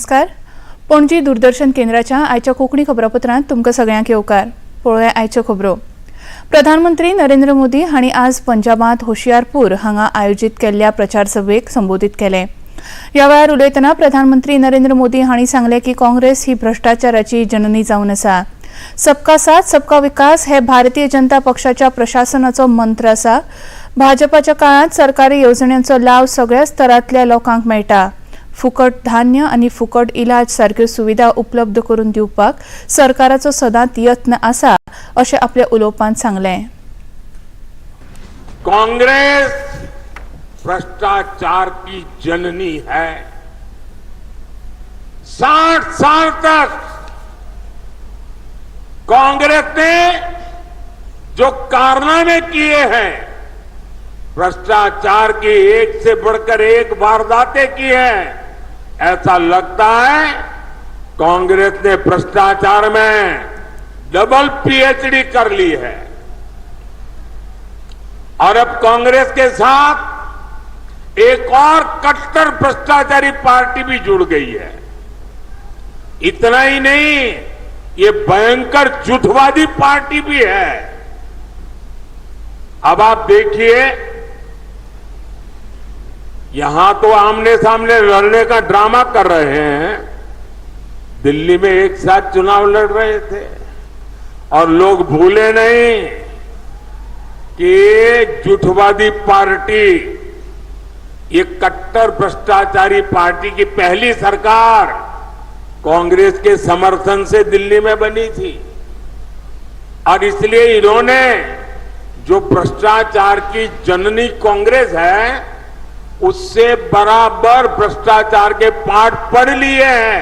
नमस्कार. पणजी दूरदर्शन केंद्राच्या आयच्या कोंकणी खबरापत्रांत तुमकां सगळ्यांक येवकार. पळोवया आयच्यो खबरो. प्रधानमंत्री नरेंद्र मोदी हांणी आज पंजाबांत होशियारपूर हांगा आयोजीत केल्ल्या प्रचार सभेक संबोधीत केलें. ह्या वेळार उलयतना प्रधानमंत्री नरेंद्र मोदी हांणी सांगलें की काँग्रेस ही भ्रष्टाचाराची जननी जावन आसा. सबका साथ सबका विकास हे भारतीय जनता पक्षाच्या प्रशासनाचो मंत्र आसा. भाजपाच्या काळांत सरकारी येवजण्यांचो लाव सगळ्या स्तरांतल्या लोकांक मेळटा. फुकट धान्य आणि फुकट इलाज सारक्यो सुविधा उपलब्ध करून दिवपाक सरकाराचो सदांच यत्न आसा अशें आपल्या उलोवपांत सांगलें. कांग्रेस भ्रष्टाचार की जननी है. 60 साल तक कांग्रेस ने जो कारनामे किए हैं, भ्रष्टाचार की एक से बढ़कर एक वारदातें की हैं, ऐसा लगता है कांग्रेस ने भ्रष्टाचार में डबल पीएचडी कर ली है. और अब कांग्रेस के साथ एक और कट्टर भ्रष्टाचारी पार्टी भी जुड़ गई है. इतना ही नहीं, ये भयंकर झूठवादी पार्टी भी है. अब आप देखिए, यहां तो आमने सामने लड़ने का ड्रामा कर रहे हैं. दिल्ली में एक साथ चुनाव लड़ रहे थे और लोग भूले नहीं कि ये झूठवादी पार्टी, ये कट्टर भ्रष्टाचारी पार्टी की पहली सरकार कांग्रेस के समर्थन से दिल्ली में बनी थी. और इसलिए इन्होंने जो भ्रष्टाचार की जननी कांग्रेस है, उससे बराबर भ्रष्टाचार के पाठ पढ़ लिए हैं.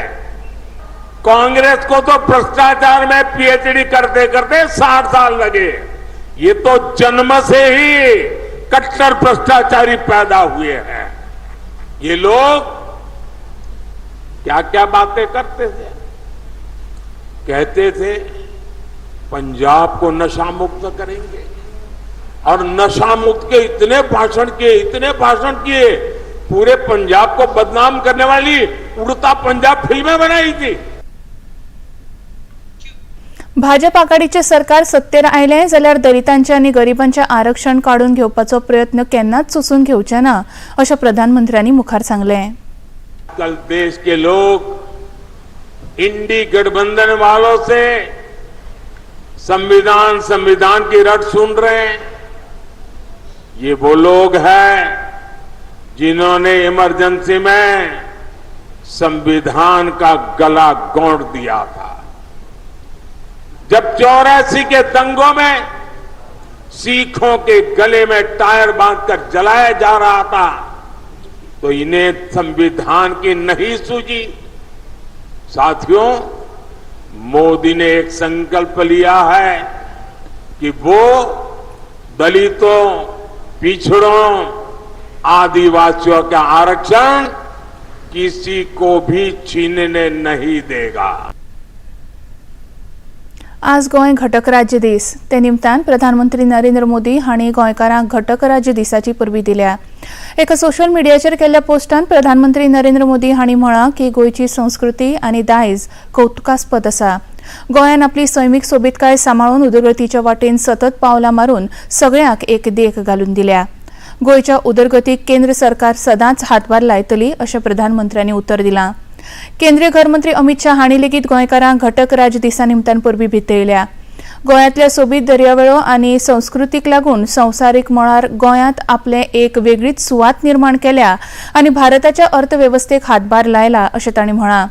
कांग्रेस को तो भ्रष्टाचार में पीएचडी करते करते 60 साल लगे. ये तो जन्म से ही कट्टर भ्रष्टाचारी पैदा हुए हैं. ये लोग क्या क्या बातें करते थे. कहते थे पंजाब को नशा मुक्त करेंगे, और नशा मुक्त के इतने भाषण किए, पूरे पंजाब को बदनाम करने वाली उड़ता पंजाब फिल्में बनाई थी. भाजप आघाडीचे सरकार सत्तेर आयलें जाल्यार दलितांचे आनी गरिबांचे आरक्षण काडून घेवपाचो प्रयत्न केन्नाच सोसून घेवचे ना अशें प्रधानमंत्र्यांनी मुखार सांगलें. कल देश के लोग इंडी गठबंधन वालों से संविधान की रट सुन रहे हैं. ये वो लोग हैं जिन्होंने इमरजेंसी में संविधान का गला घोंट दिया था. जब 84 के दंगों में सिखों के गले में टायर बांधकर जलाया जा रहा था, तो इन्हें संविधान की नहीं सूझी. साथियों, मोदी ने एक संकल्प लिया है कि वो दलितों, पिछड़ों, आदिवासियों का आरक्षण किसी को भी छीनने नहीं देगा. आज गोंय घटक राज्य दीस. ते निमतान प्रधानमंत्री नरेंद्र मोदी हांणी गोंयकारांक घटक राज्य दिसाची परबी दिल्या. एका सोशल मिडियाचेर केल्ल्या पोस्टांत प्रधानमंत्री नरेंद्र मोदी हांणी म्हळां की गोंयची संस्कृती आनी दायज कौतुकास्पद आसा. गोंयान आपली सैमीक सोबीतकाय सांबाळून उदरगतीच्या वाटेन सतत पावलां मारून सगळ्यांक एक देख घालून दिल्या. गोंयच्या उदरगतीक केंद्र सरकार सदांच हातभार लायतली अशें प्रधानमंत्र्यांनी उत्तर दिलां. केंद्रीय घरमंत्री अमित शाह हांणी लेगीत गोंयकारांक घटक राज्य दिसा निमतान परबी भितयल्या. गोंयांतल्या सोबीत दर्यावेळो आनी संस्कृतीक लागून संवसारीक मळार गोंयांत आपले एक वेगळीच सुवात निर्माण केल्या आनी भारताच्या अर्थवेवस्थेक हातभार लायला अशें तांणी म्हळां.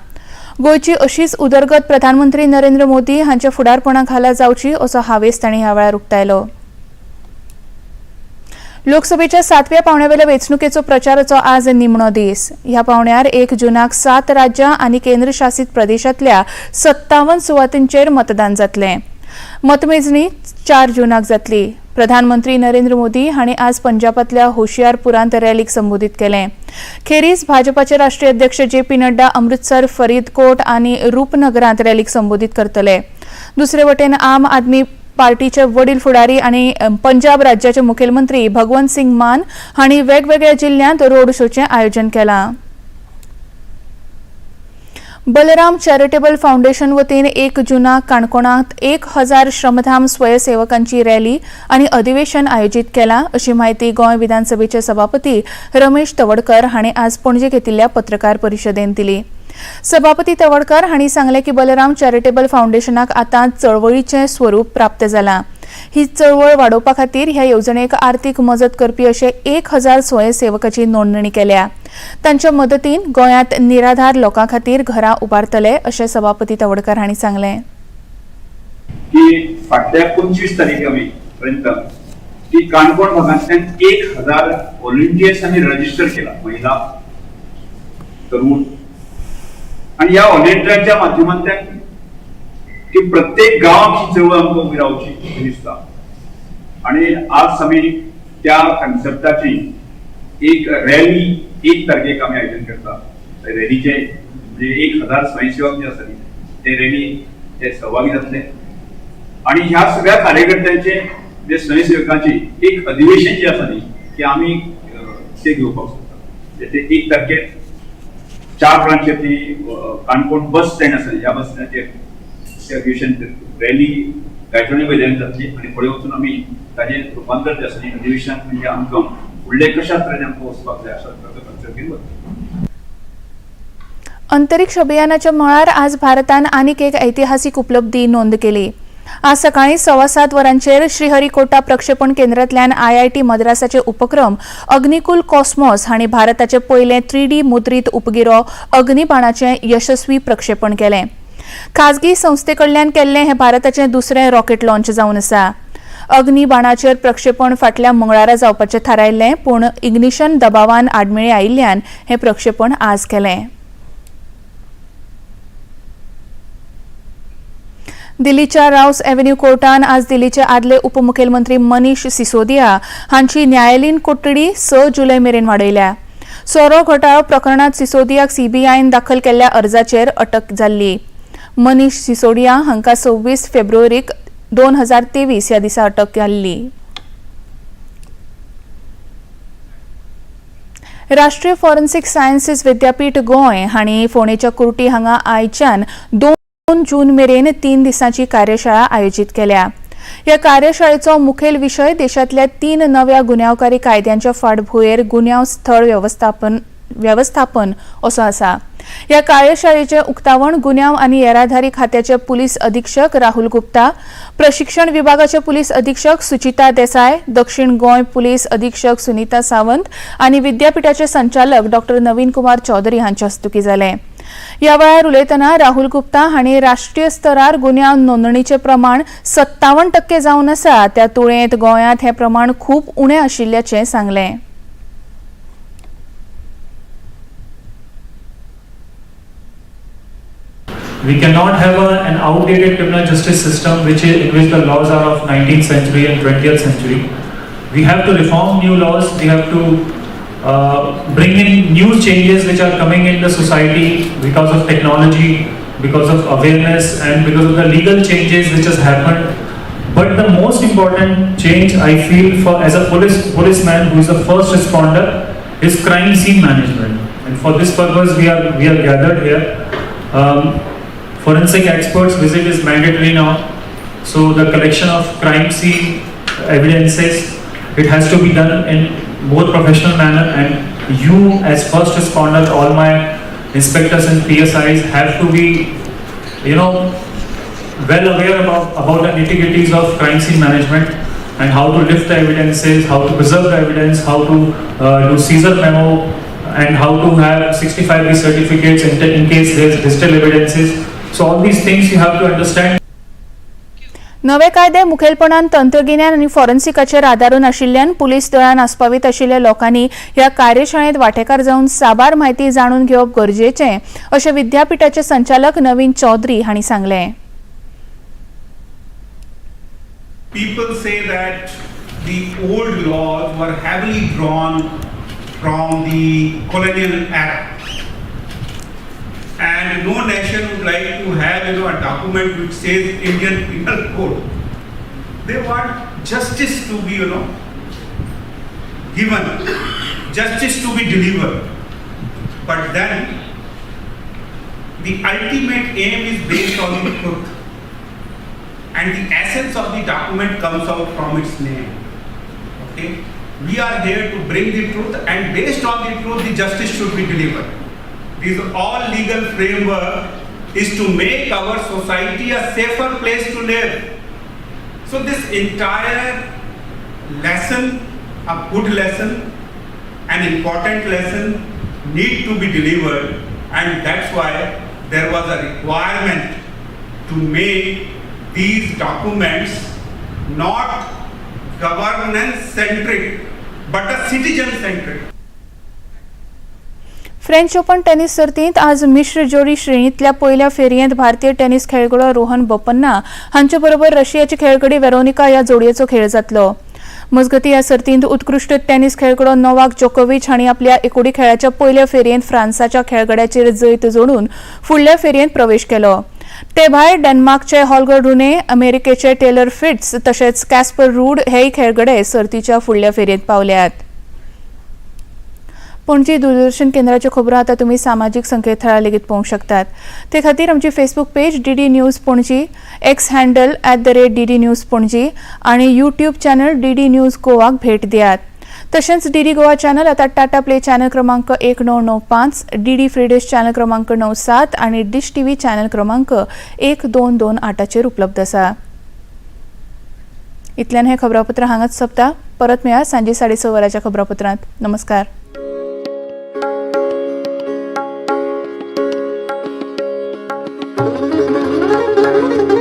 गोंयची अशीच उदरगत प्रधानमंत्री नरेंद्र मोदी हांच्या फुडारपणा खाला जावची असो हावेस तांणी ह्या वेळार उक्तायलो. लोकसभेच्या 7व्या पावण्यावेल्या वेंचणुकेचो प्रचाराचो आज निमणो दीस. ह्या पावण्यार 1 जूनाक 7 राज्यां आनी केंद्रशासीत प्रदेशांतल्या 57 सुवातींचेर मतदान जातलें. मतमेजणी 4 जूनाक जातली. प्रधानमंत्री नरेंद्र मोदी हांणी आज पंजाबांतल्या होशियारपुरांत रॅलीक संबोधीत केलें. खेरीज भाजपाचे राष्ट्रीय अध्यक्ष JP नड्डा अमृतसर, फरीदकोट आनी रूपनगरांत रॅलीक संबोधीत करतले. दुसरे वटेन आम आदमी पार्टीचे वडील फुडारी आणि पंजाब राज्याचे मुखेलमंत्री भगवंत सिंग मान हांणी वेगवेगळ्या जिल्ह्यांत रोड शोचे आयोजन केलां. बलराम चॅरिटेबल फाउंडेशन वतीन 1 जुनाक काणकोणांत 1000 श्रमधाम स्वयंसेवकांची रॅली आणि अधिवेशन आयोजित केला अशी माहिती गोंय विधानसभेचे सभापती रमेश तवडकर हांणी आज पणजे घेतिल्ल्या पत्रकार परिशदेंत दिली. सभापती तवडकर हांणी सांगले की बलराम चॅरिटेबल फाउंडेशनाक आतां चळवळीचें स्वरूप प्राप्त जालां. ही चळवळ वाडोवपा खातीर ह्या येवजणेक आर्थीक मजत करपी अशे 1000 स्वयंसेवकाची नोंदणी केल्या. तांच्या मदतीन गोंयांत निराधार लोकां खातीर घरां उबारतले अशें सभापती तवडकर हांणी सांगलें. की फाटल्या 25 तारखेपर्यंत की काणकोण भागांतल्यान 1000 व्हॉलंटियर्सांनी रजिस्टर केला, महिला, तरुण, आणि ह्या व्हॉलंटियरांच्या माध्यमांतल्यान की प्रत्येक गांवांत ही चळवळ आमकां उबी रावची अशें दिसता. आणि आज आमी त्या कॉन्सेप्टाची एक रॅली 1 तारखेक आमी आयोजन करता. रॅलीचे म्हणजे 1000 स्वयंसेवक जे आसा ते रॅली ते सहभागी जातले आणि ह्या सगळ्या कार्यकर्त्यांचे जे स्वयंसेवकांची एक अधिवेशन जे आसा की आमी ते घेवपाक सोदता. ते 1 तारखेक 4 ब्रांचेर ती काणकोण बस स्टँड आसा ह्या बस स्टँडाचेर अधिवेशन रॅली गायचोणी मैदानात जातली आणि फुडें वचून आमी ताजें रुपांतर जे आसा अधिवेशन म्हणजे आमकां फुडले कशा तरेन आमकां वचपाक जाय अशा कन्सेप्ट वता. अंतरिक्ष अभियानाच्या मळार आज भारतान आनीक एक ऐतिहासीक उपलब्धी नोंद केली. आज सकाळी 7:15 वरांचेर श्रीहरिकोटा प्रक्षेपण केंद्रांतल्यान IIT मद्रासाचे उपक्रम अग्निकुल कॉस्मॉस हांणी भारताचे पयले 3D मुद्रीत उपगिरो अग्निबाणाचें यशस्वी प्रक्षेपण केलें. खाजगी संस्थे कडल्यान केल्लें हें भारताचें दुसरें रॉकेट लॉन्च जावन आसा. अग्निबाणाचेर प्रक्षेपण फाटल्या मंगळारा जावपाचें थारायल्लें, पूण इग्निशन दबावान आडमेळी आयिल्ल्यान हें प्रक्षेपण आज केलें. दिल्लीच्या रावस एव्हेन्यू कोर्टान आज दिल्लीचे आदले उपमुखेलमंत्री मनीष सिसोदिया हांची न्यायालयीन कोठडी 6 जुलय मेरेन वाडयल्या. सोरो घोटाळो प्रकरणांत सिसोदियाक CBIन दाखल केल्ल्या अर्जाचेर अटक जाल्ली. मनीष सिसोडिया हांकां 26 फेब्रुवारीक 2023 ह्या दिसा अटक जाल्ली. राष्ट्रीय फॉरेन्सिक सायन्सीस विद्यापीठ गोंय हांणी फोंडेच्या कुर्टी हांगा आयच्यान 2 जून मेरेन 3 दिसांची कार्यशाळा आयोजीत केल्या. ह्या कार्यशाळेचो मुखेल विशय देशांतल्या 3 नव्या गुन्यांवकारी कायद्यांच्या फाटभुंयेर गुन्यांव स्थळ व्यवस्थापन असो आसा. ह्या कार्यशाळेचे उक्तावण गुन्यांव आनी येरादारी खात्याचे पुलीस अधीक्षक राहुल गुप्ता, प्रशिक्षण विभागाचे पुलीस अधीक्षक सुचिता देसाय, दक्षिण गोंय पुलीस अधीक्षक सुनीता सावंत आणि विद्यापीठाचे संचालक डॉ. नवीन कुमार चौधरी हांच्या हस्तुकीं जालें. ह्या वेळार उलयतना राहुल गुप्ता हांणी राष्ट्रीय स्तरार गुन्यांव नोंदणीचें प्रमाण 57% जावन आसा, त्या तुळेंत गोंयांत हें प्रमाण खूब उणें आशिल्ल्याचें सांगलें. We cannot have an outdated criminal justice system in which the laws are of 19th century and 20th century. We have to reform new laws. We have to bring in new changes which are coming in the society because of technology, because of awareness, and because of the legal changes which has happened. But the most important change I feel for as a policeman who is the first responder is crime scene management. And for this purpose we are gathered here. Forensic experts visit is mandatory now, so the collection of crime scene evidences, it has to be done in more professional manner, and you as first responder, all my inspectors and PSIs have to be well aware about the nitty-gritties of crime scene management and how to lift the evidences, how to preserve the evidence, how to do seizure memo, and how to have 65B certificates in case there is digital evidences. So all these things you have to understand. नवे कायदे मुखेलपणान तंत्रगिन्यान आनी फॉरेन्सिकाचेर आदारून आशिल्ल्यान police दळान आस्पावीत आशिल्ल्या लोकांनी ह्या कार्यशाळेंत वांटेकार जावन साबार म्हायती जाणून घेवप गरजेचें अशें विद्यापीठाचे संचालक नवीन चौधरी हांणी सांगलें. People say that the old laws were heavily drawn from the colonial era. And no nation would like to have a document which says Indian Penal Code. They want justice to be given, justice to be delivered. But then the ultimate aim is based on the truth, and the essence of the document comes out from its name. Okay, we are here to bring the truth, and based on the truth, the justice should be delivered. This all legal framework is to make our society a safer place to live. So this entire lesson, a good lesson, an important lesson, need to be delivered, and that's why there was a requirement to make these documents not governance centric but a citizen centric. French open tennis सर्तींत आज मिश्र जोडी श्रेणींतल्या पयल्या फेरयेंत भारतीय tennis खेळगडो रोहन बोपन्ना हांचे बरोबर रशियाची खेळगडी वेरोनिका ह्या जोडयेचो खेळ जातलो. मजगतीं ह्या सर्तींत उत्कृश्ट टेनिस खेळगडो नोवाक जोकोविच हांणी आपल्या एकोडी खेळाच्या पयल्या फेरयेंत फ्रांसाच्या खेळगड्याचेर जैत जोडून फुडल्या फेरयेंत प्रवेश केलो. ते भायर डेन्मार्कचे हॉल्गर रुने, अमेरिकेचे टेलर फिट्स तशेंच कॅस्पर रूड हेय खेळगडे सर्तीच्या फुडल्या फेरयेंत पावल्यात. पणजी दूरदर्शन केंद्राच्यो खबरो आतां तुमी सामाजीक संकेतथळार लेगीत पळोवंक शकतात. ते खातीर आमची Facebook page DD news Panaji, x handle @DD news Panaji आणि यूट्यूब चॅनल डीडी न्यूज गोवाक भेट दियात. तशेंच डीडी गोवा चॅनल आतां टाटा प्ले चॅनल क्रमांक 1995, डीडी फ्री डिश चॅनल क्रमांक 97 आणि डिश टीव्ही चॅनल क्रमांक 1228 उपलब्ध आसा. इतल्यान हें खबरापत्र हांगाच सोंपता. परत मेळया सांजे 6:30 वरांच्या खबरापत्रांत. नमस्कार. Thank you.